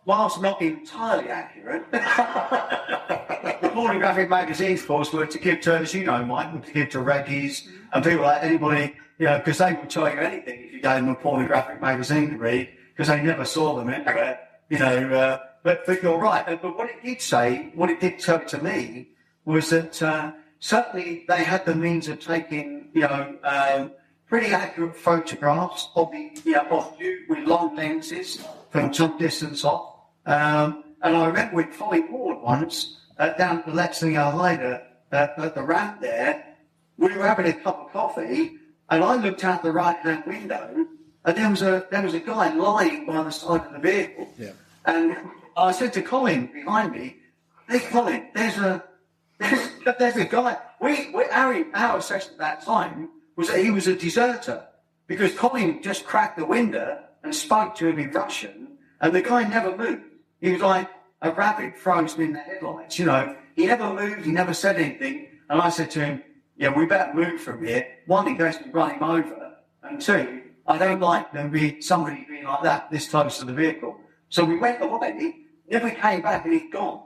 Whilst not entirely accurate, the pornographic magazines, of course, were to give to, as you know, Mike, to give to Reggies and people like anybody, because they would tell you anything if you gave them a pornographic magazine to read, because they never saw them anywhere, But you're right. But what it did tell to me was that certainly they had the means of taking, pretty accurate photographs of you with long lenses from some distance off. And I remember with Colin Ward once, down at the Lexington later, at the ramp there, we were having a cup of coffee, and I looked out the right-hand window, and there was a guy lying by the side of the vehicle. Yeah. And I said to Colin behind me, "Hey, Colin, there's a guy." Our assessment at that time was that he was a deserter, because Colin just cracked the window and spoke to him in Russian, and the guy never moved. He was like a rabbit frozen in the headlights, He never moved, he never said anything. And I said to him, we better move from here. One, he goes to run him over. And two, I don't like somebody being like that this close to the vehicle. So we went away, never came back, and he'd gone.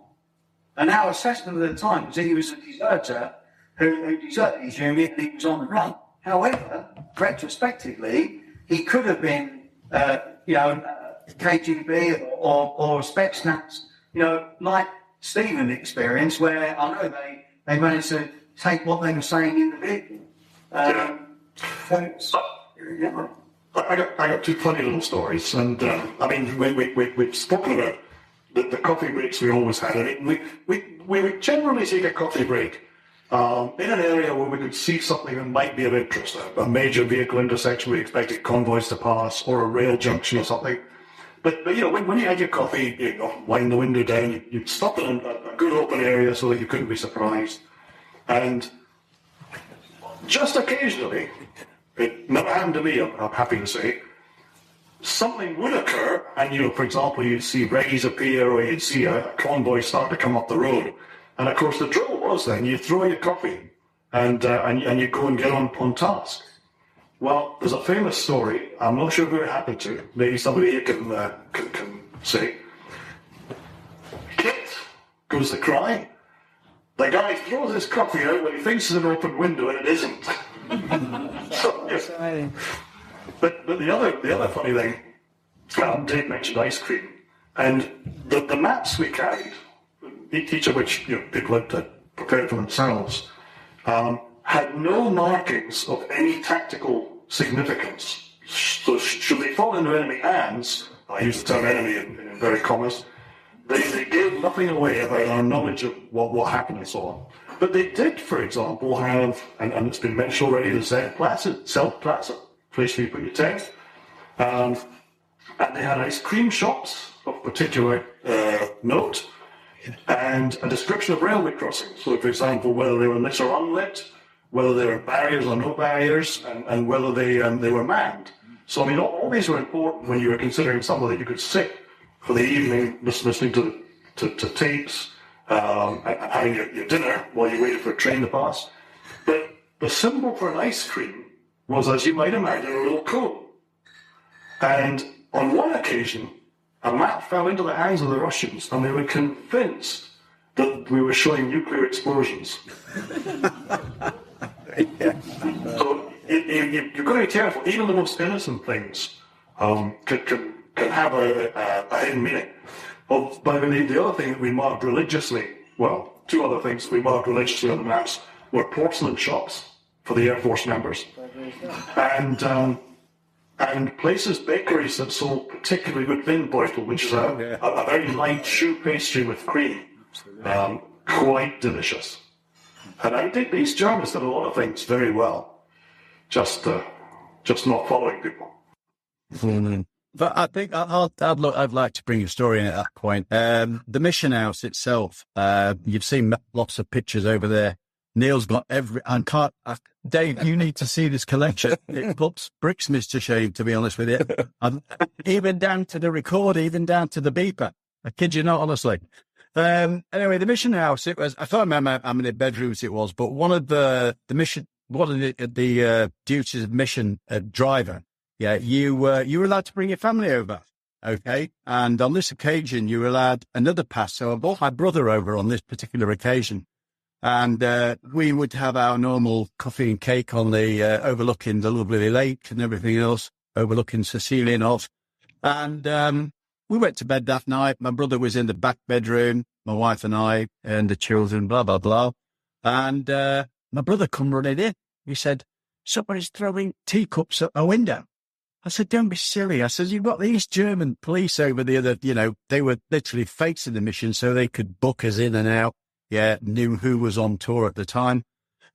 And our assessment at the time was that he was a deserter who deserted his unit and he was on the run. However, retrospectively, he could have been, KGB or Spetsnaz, like Stephen experienced, where I know they managed to take what they were saying in the vehicle. I got two funny little stories, and we've spoken about the coffee breaks we always had. We would generally take a coffee break in an area where we could see something that might be of interest, a major vehicle intersection we expected convoys to pass, or a rail junction or something. But when you had your coffee, wind the window down, you'd stop in a good open area so that you couldn't be surprised. And just occasionally, it never happened to me, I'm happy to say, something would occur, and for example, you'd see Reggies appear, or you'd see a convoy start to come up the road. And of course, the drill was then you throw your coffee and you go and get on task. Well, there's a famous story. I'm not sure who it happened to. Maybe somebody here can say. Kit goes to cry. The guy throws his coffee out when he thinks it's an open window, and it isn't. So, yes. But the other funny thing, Dave mentioned ice cream, and the maps we carried, each of which people had prepared for themselves, had no markings of any tactical significance. So should they fall into enemy hands, I use the term enemy in inverted commas, they gave nothing away about our knowledge of what happened and so on. But they did, for example, have, and it's been mentioned already, the Zeltplatz, place where you put your tent. And they had ice cream shops of particular note, and a description of railway crossings. So, for example, whether they were lit or unlit, whether there were barriers or no barriers, and whether they were manned. So, I mean, all these were important when you were considering somewhere that you could sit for the evening, listening to tapes, and having your dinner while you waited for a train to pass. But the symbol for an ice cream was, as you might imagine, a little cone. And on one occasion, a map fell into the hands of the Russians, and they were convinced that we were showing nuclear explosions. So you've got to be careful. Even the most innocent things can have a hidden meaning. Well, by the way, the other thing that we marked religiously, well, two other things we marked religiously on the maps were porcelain shops for the Air Force members. And places, bakeries that sold particularly good Windbeutel, which is a very light choux pastry with cream. Quite delicious. And I think these Germans did a lot of things very well. Just not following people. Mm-hmm. But I think I'd like to bring a story in at that point. The mission house itself, you've seen lots of pictures over there. Neil's got Dave, you need to see this collection. It puts BRIXMIS to shame, to be honest with you. Even down to the recorder, even down to the beeper. I kid you not, honestly. Anyway, the mission house, it was, I can't remember how many bedrooms it was, but one of the duties of mission driver, you were allowed to bring your family over. Okay. And on this occasion, you were allowed another pass. So I brought my brother over on this particular occasion. And we would have our normal coffee and cake on the overlooking the lovely lake and everything else, overlooking Sicilian off. And we went to bed that night. My brother was in the back bedroom, my wife and I, and the children, blah, blah, blah. And my brother come running in. He said, somebody's throwing teacups at my window. I said, don't be silly. I said, you've got these German police over there that, they were literally facing the mission so they could book us in and out. Knew who was on tour at the time.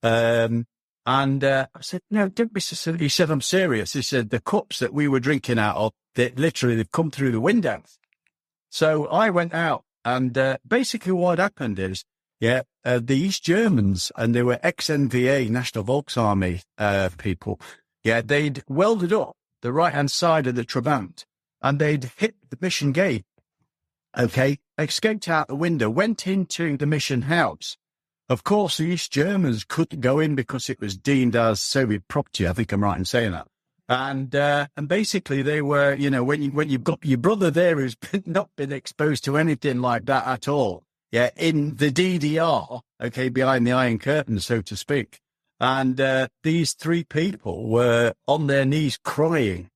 And I said, no, don't be so silly. He said, I'm serious. He said, the cups that we were drinking out of, they've come through the window. So I went out, and basically what happened is, the East Germans, and they were ex-NVA, National Volksarmy people, they'd welded up the right-hand side of the Trabant, and they'd hit the mission gate. Okay, escaped out the window, went into the mission house. Of course, the East Germans couldn't go in because it was deemed as Soviet property. I think I'm right in saying that. And basically they were, when you've got your brother there who's not been exposed to anything like that at all. In the DDR, okay, behind the Iron Curtain, so to speak. And these three people were on their knees crying.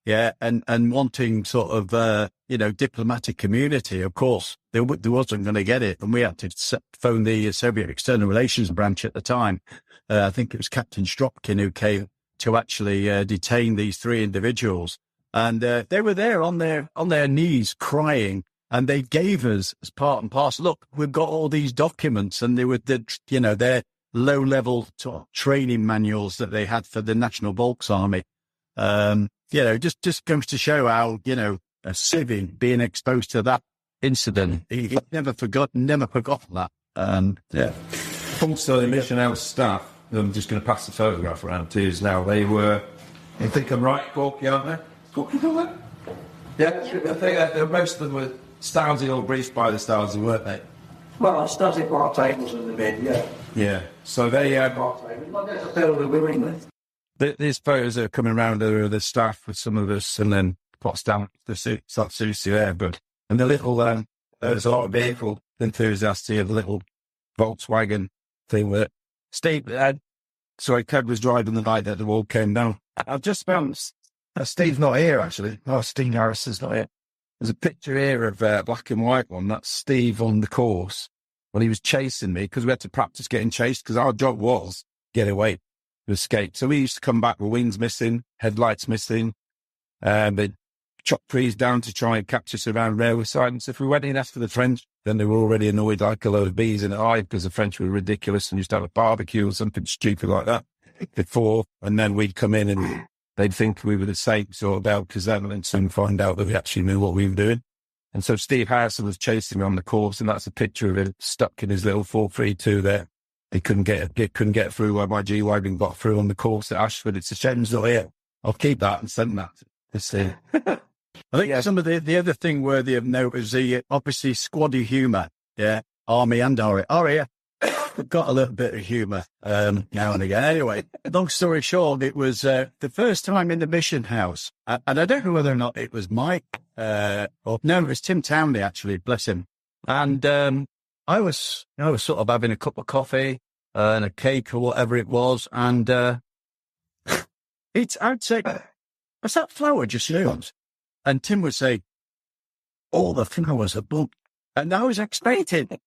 And wanting sort of, diplomatic community. Of course, they wasn't going to get it. And we had to phone the Soviet External Relations branch at the time. I think it was Captain Stropkin who came to actually detain these three individuals. And they were there on their knees crying. And they gave us, as part and parcel, look, we've got all these documents. And they were, their low-level training manuals that they had for the National Volksarmy. Just goes to show how, a civvy being exposed to that incident, he never forgotten that. Also, the mission house staff, I'm just going to pass the photograph around to you now. They were, I think I'm right, Corky, aren't they? Corky, aren't they? Yeah, I think most of them were Stounsy or briefed by the Stounsy, weren't they? Well, I started bar tables in the mid, Yeah, so they bar tables. I guess I feel that we were English. These photos are coming around of the staff with some of us, and then pots down the suit, suits there. And the little, there's a lot of vehicle enthusiasts here, the little Volkswagen thing that Steve had. Sorry, Kev was driving the night that the wall came down. I've just found Steve's not here, actually. Oh, Steve Harrison's not here. There's a picture here of black and white one. That's Steve on the course when he was chasing me, because we had to practice getting chased, because our job was get away, to escape. So we used to come back with wings missing, headlights missing, they'd chop trees down to try and capture us around railway sidings. If we went in after the French, then they were already annoyed like a load of bees in a hive, because the French were ridiculous and used to have a barbecue or something stupid like that before. And then we'd come in and they'd think we were the same sort of because then soon find out that we actually knew what we were doing. And so Steve Harrison was chasing me on the course, and that's a picture of him stuck in his little 432 there. He couldn't get through where my G-Wagon got through on the course at Ashford. It's a shame he's not here. I'll keep that and send that. I think some of the other thing worthy of note is the obviously squaddy humour. Yeah, Army and Aria. We've got a little bit of humour now and again. Anyway, long story short, it was the first time in the mission house, and I don't know whether or not it was Mike or no, it was Tim Townley actually, bless him. And I was sort of having a cup of coffee and a cake or whatever it was, and I'd say, "What's that flower just yours?" And Tim would say, "All the flowers are bumped." And I was expecting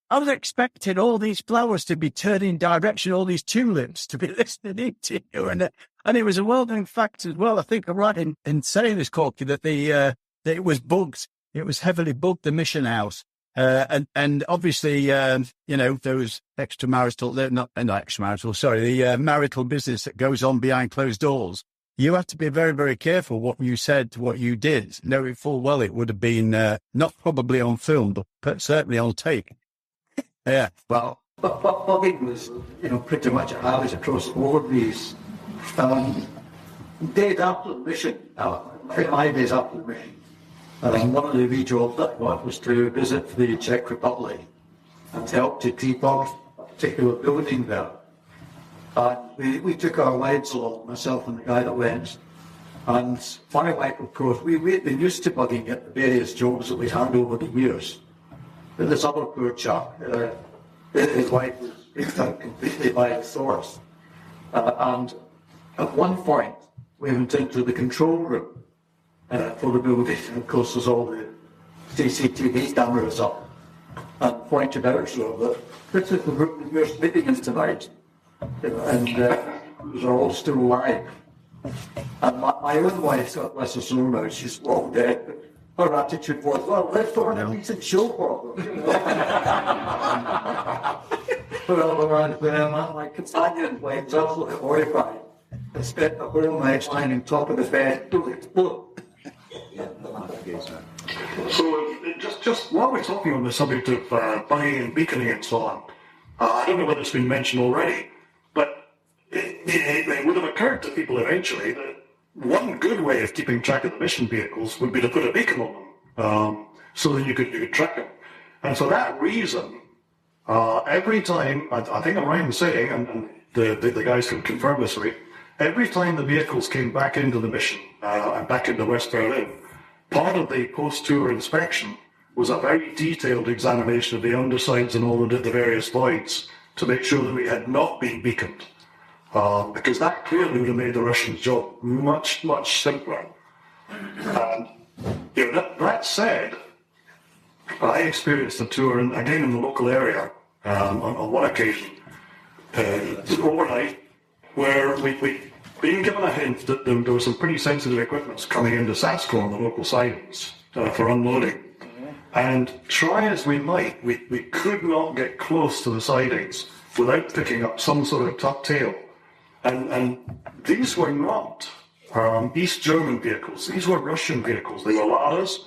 all these flowers to be turning direction, all these tulips to be listening into you. And it was a well-known fact as well. I think I'm right in saying this, Corky, that that it was bugged. It was heavily bugged, the mission house. And obviously, those the marital business that goes on behind closed doors. You have to be very, very careful what you said, what you did, knowing full well it would have been not probably on film, but certainly on tape. Yeah. Well, but bugging was, pretty much a habit across all of these. Days after the mission, 5 days after the mission, one of the wee jobs that I got was to visit the Czech Republic and help to debug a particular building there. We took our wives along, myself and the guy that went. And my wife, of course, we'd been used to bugging at the various jobs that we'd had over the years. But this other poor chap, his wife was picked out completely by the source. And at one point, we went into the control room for the building. And of course, there's all the CCTV cameras up. And pointed out that this is the room that we're sleeping in tonight. And those are all still alive. And my own wife, God bless her soul now, she's long dead, but her attitude was, well, let's go on a decent show for them. Well, my companion wife was absolutely horrified. I spent the whole night lying on top of the bed, to explode. So, just while we're talking on the subject of bugging and beaconing and so on, I don't know whether it's been mentioned already, but it would have occurred to people eventually that one good way of keeping track of the mission vehicles would be to put a beacon on them, so that you could track them. And for that reason, every time, I think I'm right in saying, and the guys can confirm this with me, every time the vehicles came back into the mission, and back into West Berlin, part of the post-tour inspection was a very detailed examination of the undersides and all the various voids to make sure that we had not been beaconed. Because that clearly would have made the Russians' job much, much simpler. And that said, I experienced a tour, and again in the local area, on one occasion, overnight, where we'd been given a hint that there was some pretty sensitive equipment coming into Saxton-Warne, the local sidings, for unloading. And try as we might, we could not get close to the sidings without picking up some sort of tuck tail. And these were not East German vehicles. These were Russian vehicles. They were Ladas,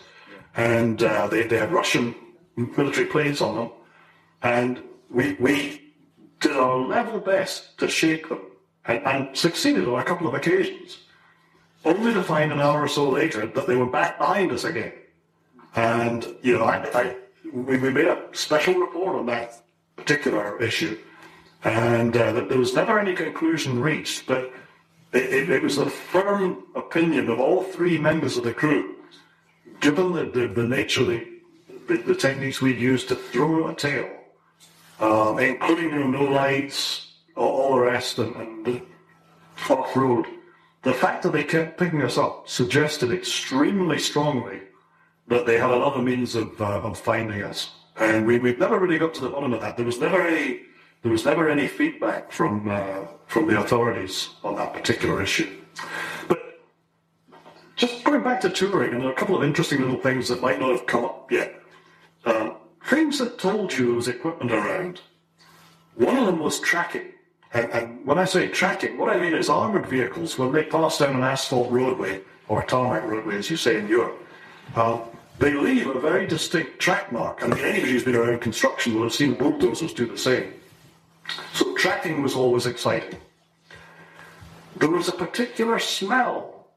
and they had Russian military plates on them. And we did our level best to shake them, and succeeded on a couple of occasions, only to find an hour or so later that they were back behind us again. And, we made a special report on that particular issue, and there was never any conclusion reached, but it was the firm opinion of all three members of the crew, given the nature of the techniques we'd used to throw a tail, including no lights, all the rest, and off-road, the fact that they kept picking us up suggested extremely strongly that they had another means of finding us. And we've never really got to the bottom of that. There was never any feedback from the authorities on that particular issue. But just going back to touring, and there are a couple of interesting little things that might not have come up yet. Things that told you there was equipment around. One of them was tracking. And when I say tracking, what I mean is armoured vehicles, when they pass down an asphalt roadway, or a tarmac roadway, as you say in Europe, they leave a very distinct track mark. I mean, anybody who's been around construction will have seen bulldozers do the same. So tracking was always exciting. There was a particular smell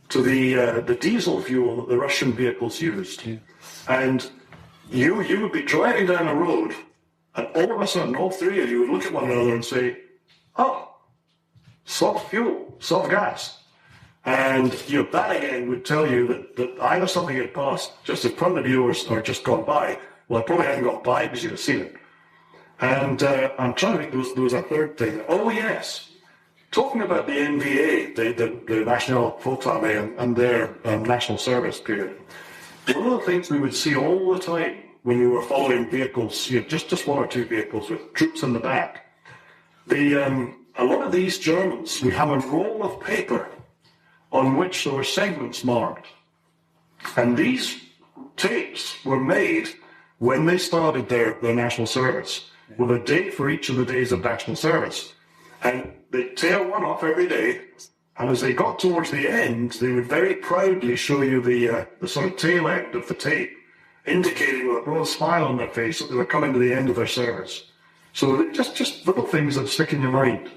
to the diesel fuel that the Russian vehicles used. Yeah. And you would be driving down a road, and all of a sudden, all three of you would look at one another and say, oh, soft fuel, soft gas. And that again would tell you that either something had passed just in front of you or just gone by. Well, it probably hadn't gone by because you'd have seen it. And I'm trying to think, there was a third thing. Oh, yes. Talking about the NVA, the National Volksarmee and their national service period, one of the things we would see all the time when we were following vehicles, just one or two vehicles with troops in the back, a lot of these Germans would have a roll of paper on which there were segments marked. And these tapes were made when they started their national service, with a date for each of the days of national service. And they'd tear one off every day, and as they got towards the end, they would very proudly show you the sort of tail end of the tape, indicating with a broad smile on their face that they were coming to the end of their service. So just little things that stick in your mind.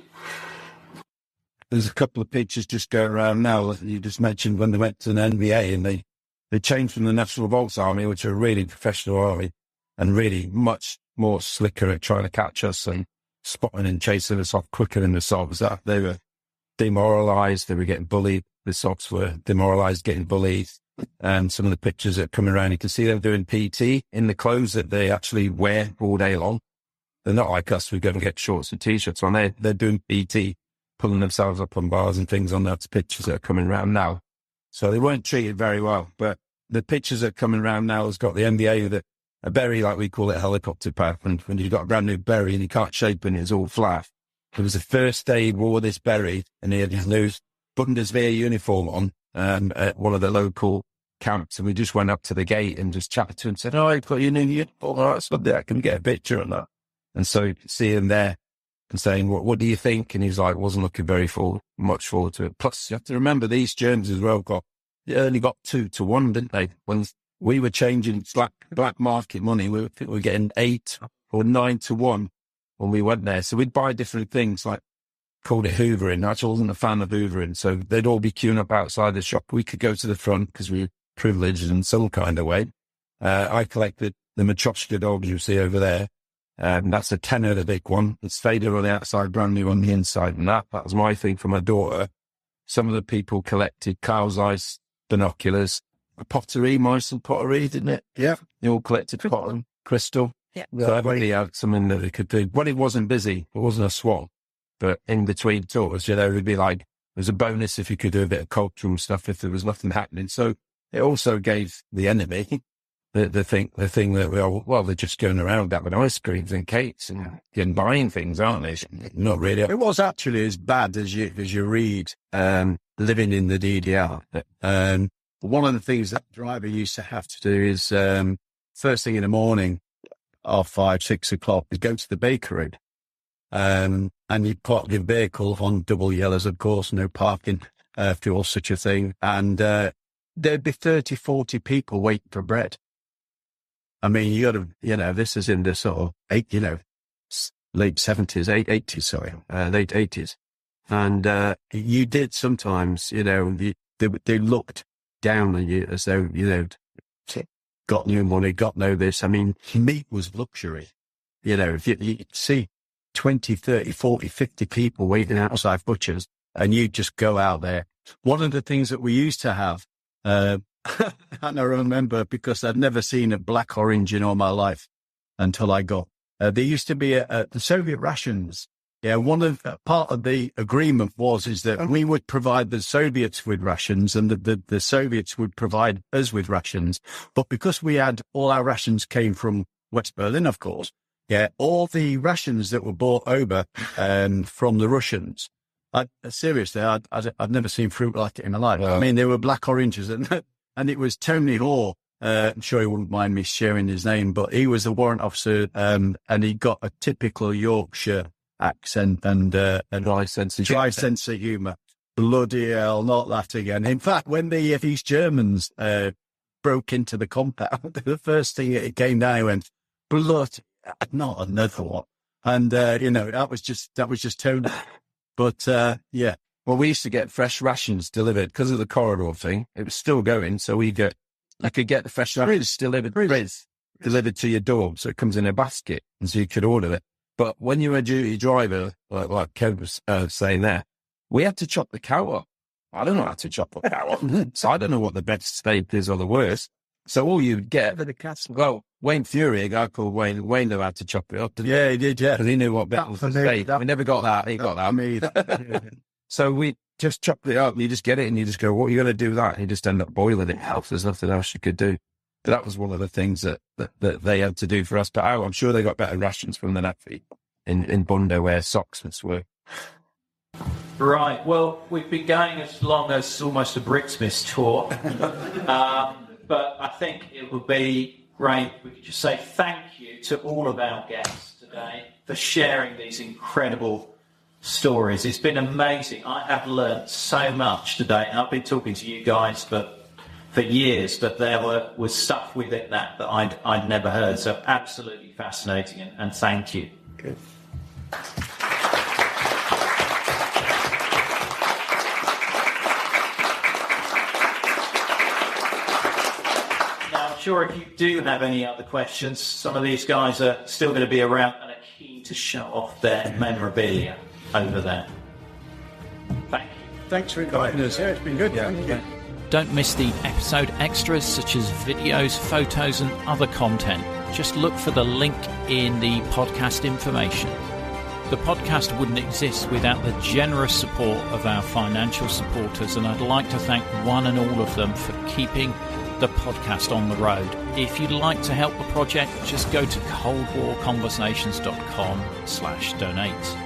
There's a couple of pictures just going around now that you just mentioned when they went to an NBA, and they changed from the National Volksarmee, which are a really professional army and really much more slicker at trying to catch us and spotting and chasing us off quicker than the Sovs. They were demoralised, they were getting bullied. The Sovs were demoralised, getting bullied. And some of the pictures that are coming around, you can see them doing PT in the clothes that they actually wear all day long. They're not like us, we go and get shorts and T-shirts on. They're doing PT, pulling themselves up on bars and things on those pictures that are coming around now. So they weren't treated very well. But the pictures that are coming around now has got the NBA with a berry, like we call it, a helicopter pad. And when you've got a brand new berry and you can't shape it and it's all flat. It was the first day he wore this berry and he had his new Bundeswehr uniform on at one of the local camps. And we just went up to the gate and just chatted to him and said, oh, you've got your new uniform. All right, so I can get a picture of that. And so you could see him there and saying, what do you think? And he's like, wasn't looking very much forward to it. Plus, you have to remember these Germans as well they only got 2-1, didn't they? When we were changing black market money, we were getting 8 or 9-1 when we went there. So we'd buy different things, like called it hoovering. I actually wasn't a fan of hoovering. So they'd all be queuing up outside the shop. We could go to the front because we were privileged in some kind of way. I collected the Matryoshka dogs you see over there. That's a tenner, the big one. It's faded on the outside, brand new on the inside. And that was my thing for my daughter. Some of the people collected Carl's Ice binoculars, pottery, Morrison pottery, didn't it? Yeah. They all collected pottery, crystal. Yeah. So everybody had something that they could do. When it wasn't busy, it wasn't a swap. But in between tours, it'd be like, there's a bonus if you could do a bit of cultural stuff if there was nothing happening. So it also gave the enemy the thing that they're just going around having ice creams and cakes and buying things, aren't they? Not really. It was actually as bad as you read, living in the DDR. One of the things that driver used to have to do is, first thing in the morning, 5-6 o'clock, is go to the bakery. And you park your vehicle on double yellows, of course, no parking, fuel, such a thing. And, there'd be 30-40 people waiting for bread. I mean, you got to, this is in the sort of late 70s, 80s, sorry, late 80s. And, you did sometimes, they looked down on you as though, got new money, got no this. I mean, meat was luxury. If you see 20, 30, 40, 50 people waiting outside butchers, and you just go out there. One of the things that we used to have, and I remember because I'd never seen a black orange in all my life until I got, there used to be the Soviet rations. Yeah, part of the agreement is that we would provide the Soviets with rations and the Soviets would provide us with rations. But because we had all our rations came from West Berlin, of course, all the rations that were brought over from the Russians, seriously, I've never seen fruit like it in my life. I mean, they were black oranges, and it was Tony Hoare. I'm sure he wouldn't mind me sharing his name, but he was a warrant officer, and he got a typical Yorkshire accent and dry sense of humour. Bloody hell, not that again. In fact, when the East Germans broke into the compound, the first thing that came down, he went, bloody, not another one. And that was just Tony. But well, we used to get fresh rations delivered because of the corridor thing. It was still going, so I could get the fresh rations delivered to your door, so it comes in a basket, and so you could order it. But when you're a duty driver, like Kev was saying there, we had to chop the cow up. I don't know how to chop a cow up, so I don't know what the best steak is or the worst. So all you'd get, Wayne Fury, a guy called Wayne knew how to chop it up. Yeah, he did, yeah. Because he knew what better was the steak. We never got that. He got that. Me. So we just chopped it up. You just get it and you just go, what are you going to do with that? And you just end up boiling it. There's nothing else you could do. But that was one of the things that they had to do for us. But I'm sure they got better rations from the Navy in Bondo where Saxton were. Right. Well, we've been going as long as almost a BRIXMIS tour. But I think it would be great if we could just say thank you to all of our guests today for sharing these incredible stories. It's been amazing. I have learnt so much today. I've been talking to you guys for years, but there was stuff with it that I'd never heard. So absolutely fascinating, and thank you. Good. Now, I'm sure if you do have any other questions, some of these guys are still going to be around and are keen to show off their memorabilia over there. Thank you. Thanks for inviting us. Yeah, it's been good. Yeah. Don't miss the episode extras such as videos, photos and other content. Just look for the link in the podcast information. The podcast wouldn't exist without the generous support of our financial supporters, and I'd like to thank one and all of them for keeping the podcast on the road. If you'd like to help the project, just go to coldwarconversations.com/donate.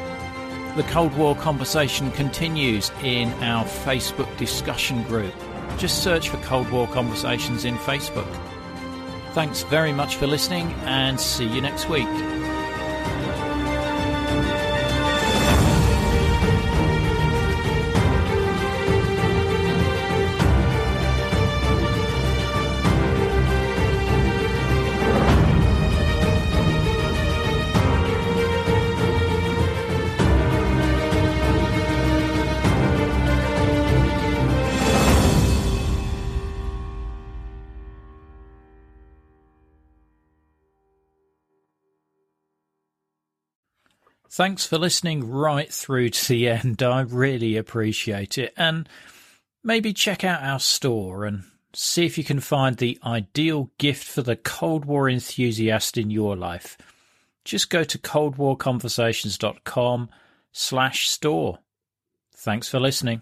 The Cold War conversation continues in our Facebook discussion group. Just search for Cold War Conversations in Facebook. Thanks very much for listening, and see you next week. Thanks for listening right through to the end. I really appreciate it. And maybe check out our store and see if you can find the ideal gift for the Cold War enthusiast in your life. Just go to coldwarconversations.com/store. Thanks for listening.